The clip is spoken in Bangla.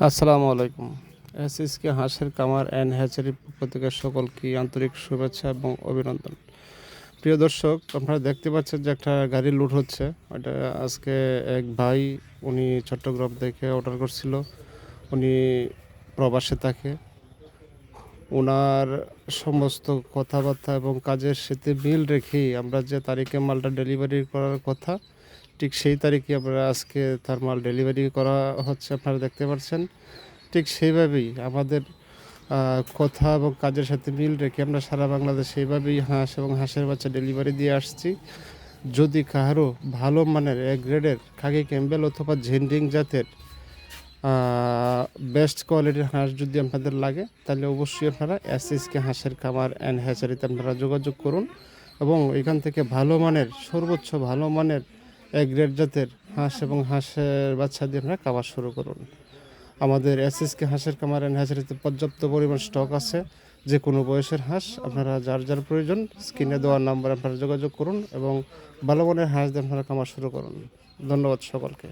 আসসালামু আলাইকুম। এসএসকে হাঁসের কামার অ্যান্ড হ্যাচারির পক্ষ থেকে সকলকে আন্তরিক শুভেচ্ছা এবং অভিনন্দন। প্রিয় দর্শক, আপনারা দেখতে পাচ্ছেন যে একটা গাড়ি লুট হচ্ছে। এটা আজকে এক ভাই, উনি চট্টগ্রাম থেকে অর্ডার করছিল। উনি প্রবাসে থাকে। ওনার সমস্ত কথাবার্তা এবং কাজের সাথে মিল রেখেই আমরা যে তারিখে মালটা ডেলিভারি করার কথা, ঠিক সেই তারিখে আমরা আজকে তার মাল ডেলিভারি করা হচ্ছে, আপনারা দেখতে পাচ্ছেন। ঠিক সেইভাবেই আমাদের কথা এবং কাজের সাথে মিল রেখে আমরা সারা বাংলাদেশে সেইভাবেই হাঁস এবং হাঁসের বাচ্চা ডেলিভারি দিয়ে আসছি। যদি কারো ভালো মানের এক গ্রেডের খাকি ক্যাম্বেল অথবা ঝিন্ডিং জাতের বেস্ট কোয়ালিটির হাঁস যদি আপনাদের লাগে, তাহলে অবশ্যই আপনারা এসএসকে হাঁসের খামার অ্যান্ড হ্যাচারিতে আপনারা যোগাযোগ করুন এবং এখান থেকে ভালো মানের, সর্বোচ্চ ভালো মানের এক গ্রেড জাতের হাঁস এবং হাঁসের বাচ্চা দিয়ে আপনারা খাবার শুরু করুন। আমাদের এসএসকে হাঁসের খামার অ্যান্ড হ্যাচারিতে পর্যাপ্ত পরিমাণ স্টক আছে। যে কোনো বয়সের হাঁস আপনারা যার যার প্রয়োজন স্ক্রিনে দেওয়ার নাম্বার আপনারা যোগাযোগ করুন এবং ভালো মানের হাঁস দিয়ে আপনারা খামার শুরু করুন। ধন্যবাদ সকলকে।